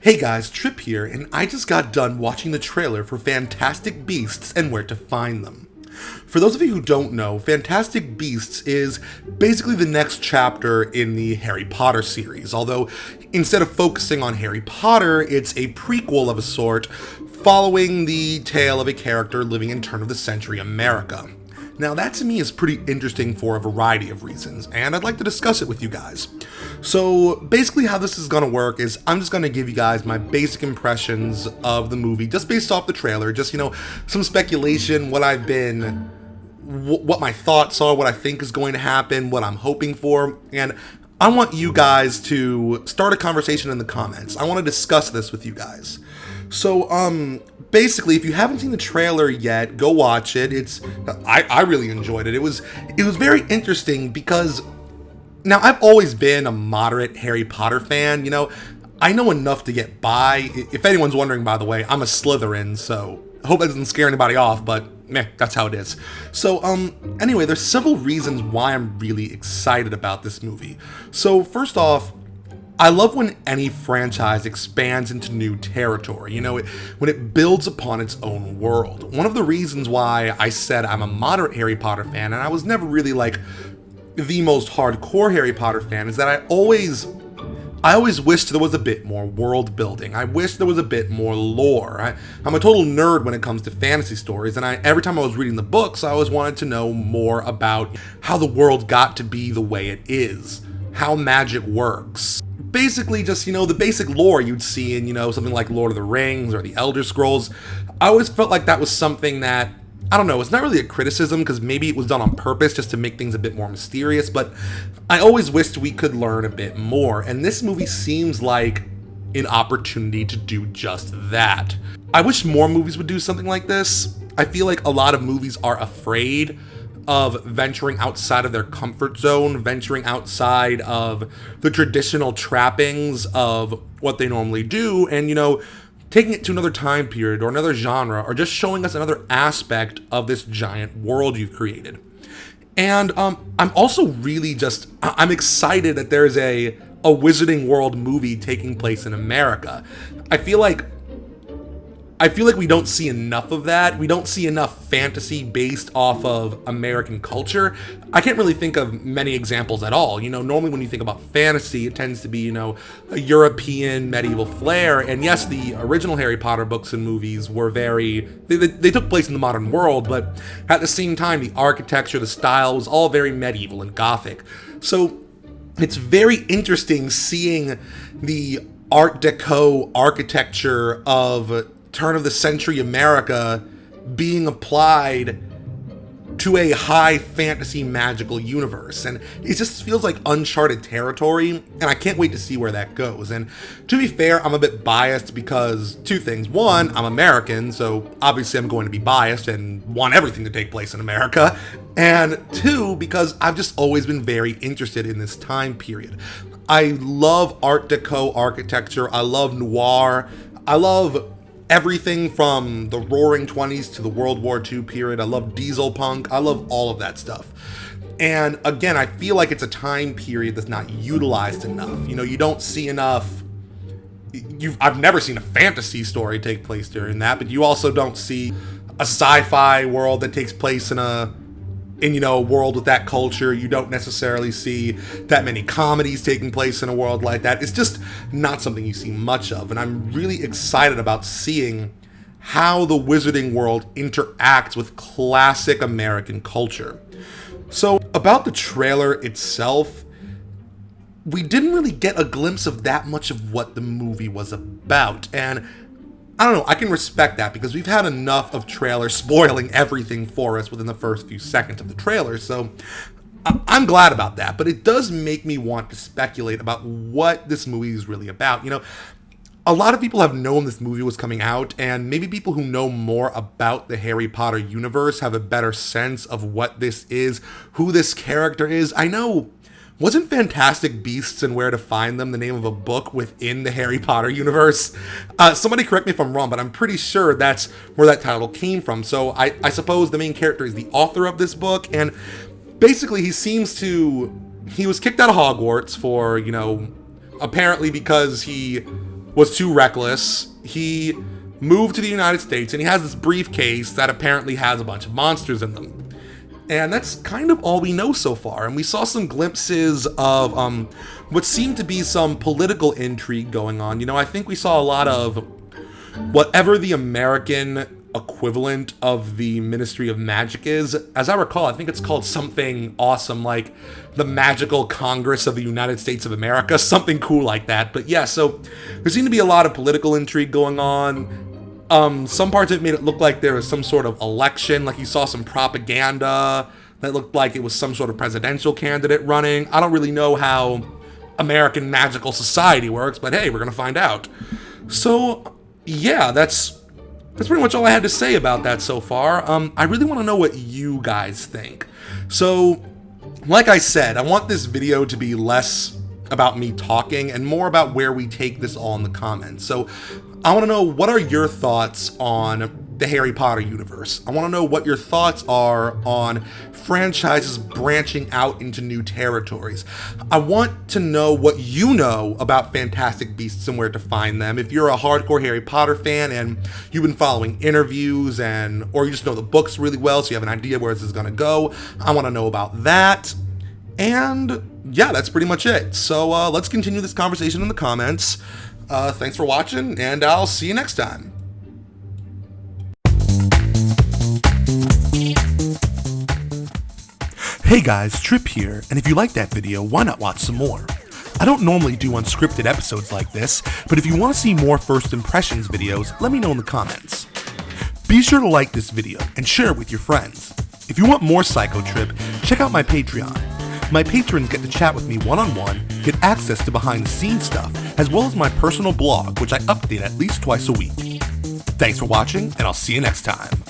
Hey guys, Trip here, and I just got done watching the trailer for Fantastic Beasts and Where to Find Them. For those of you who don't know, Fantastic Beasts is basically the next chapter in the Harry Potter series, although instead of focusing on Harry Potter, it's a prequel of a sort, following the tale of a character living in turn-of-the-century America. Now that to me is pretty interesting for a variety of reasons, and I'd like to discuss it with you guys. So basically how this is going to work is I'm just going to give you guys my basic impressions of the movie, just based off the trailer, just, some speculation, what my thoughts are, what I think is going to happen, what I'm hoping for, and I want you guys to start a conversation in the comments. I want to discuss this with you guys. So, basically, if you haven't seen the trailer yet, go watch it. I really enjoyed it. It was very interesting because now I've always been a moderate Harry Potter fan. I know enough to get by. If anyone's wondering, by the way, I'm a Slytherin, so I hope that doesn't scare anybody off, but that's how it is. So, anyway, there's several reasons why I'm really excited about this movie. So, first off, I love when any franchise expands into new territory, when it builds upon its own world. One of the reasons why I said I'm a moderate Harry Potter fan, and I was never really the most hardcore Harry Potter fan, is that I always wished there was a bit more world building. I wish there was a bit more lore. I'm a total nerd when it comes to fantasy stories, and every time I was reading the books, I always wanted to know more about how the world got to be the way it is, how magic works. Basically just, the basic lore you'd see in, something like Lord of the Rings or the Elder Scrolls. I always felt like that was something that, I don't know, it's not really a criticism because maybe it was done on purpose just to make things a bit more mysterious, but I always wished we could learn a bit more, and this movie seems like an opportunity to do just that. I wish more movies would do something like this. I feel like a lot of movies are afraid of venturing outside of their comfort zone, venturing outside of the traditional trappings of what they normally do, and, taking it to another time period or another genre, or just showing us another aspect of this giant world you've created. And I'm also really I'm excited that there's a Wizarding World movie taking place in America. I feel like we don't see enough of that. We don't see enough fantasy based off of American culture. I can't really think of many examples at all. Normally when you think about fantasy, it tends to be, a European medieval flair. And yes, the original Harry Potter books and movies were they took place in the modern world, but at the same time, the architecture, the style was all very medieval and Gothic. So it's very interesting seeing the Art Deco architecture of turn-of-the-century America being applied to a high fantasy magical universe, and it just feels like uncharted territory, and I can't wait to see where that goes. And to be fair, I'm a bit biased because two things. One, I'm American, so obviously I'm going to be biased and want everything to take place in America, and two, because I've just always been very interested in this time period. I love Art Deco architecture, I love noir, I love everything from the Roaring 20s to the World War II period. I love diesel punk. I love all of that stuff. And again, I feel like it's a time period that's not utilized enough. You don't see enough. I've never seen a fantasy story take place during that, but you also don't see a sci-fi world that takes place in a world with that culture. You don't necessarily see that many comedies taking place in a world like that. It's just not something you see much of, and I'm really excited about seeing how the Wizarding World interacts with classic American culture. So, about the trailer itself, we didn't really get a glimpse of that much of what the movie was about, and I don't know, I can respect that because we've had enough of trailers spoiling everything for us within the first few seconds of the trailer, so I'm glad about that, but it does make me want to speculate about what this movie is really about. A lot of people have known this movie was coming out, and maybe people who know more about the Harry Potter universe have a better sense of what this is, who this character is. I know, wasn't Fantastic Beasts and Where to Find Them the name of a book within the Harry Potter universe? Somebody correct me if I'm wrong, but I'm pretty sure that's where that title came from. So I suppose the main character is the author of this book, and basically he was kicked out of Hogwarts for, apparently because he was too reckless. He moved to the United States, and he has this briefcase that apparently has a bunch of monsters in them. And that's kind of all we know so far. And we saw some glimpses of what seemed to be some political intrigue going on. You know, I think we saw a lot of whatever the American equivalent of the Ministry of Magic is. As I recall, I think it's called something awesome, like the Magical Congress of the United States of America, something cool like that. But yeah, so there seemed to be a lot of political intrigue going on. Some parts of it made it look like there was some sort of election, like you saw some propaganda that looked like it was some sort of presidential candidate running. I don't really know how American magical society works, but hey, we're gonna find out. So yeah, that's pretty much all I had to say about that so far. I really want to know what you guys think. So, like I said, I want this video to be less about me talking and more about where we take this all in the comments. So, I want to know, what are your thoughts on the Harry Potter universe? I want to know what your thoughts are on franchises branching out into new territories. I want to know what you know about Fantastic Beasts and where to find them. If you're a hardcore Harry Potter fan and you've been following interviews or you just know the books really well, so you have an idea where this is going to go, I want to know about that. And yeah, that's pretty much it. So let's continue this conversation in the comments. Thanks for watching, and I'll see you next time. Hey guys, Trip here, and if you liked that video, why not watch some more? I don't normally do unscripted episodes like this, but if you want to see more first impressions videos, let me know in the comments. Be sure to like this video and share it with your friends. If you want more Psychotrip, check out my Patreon. My patrons get to chat with me one-on-one, get access to behind-the-scenes stuff, as well as my personal blog, which I update at least twice a week. Thanks for watching, and I'll see you next time.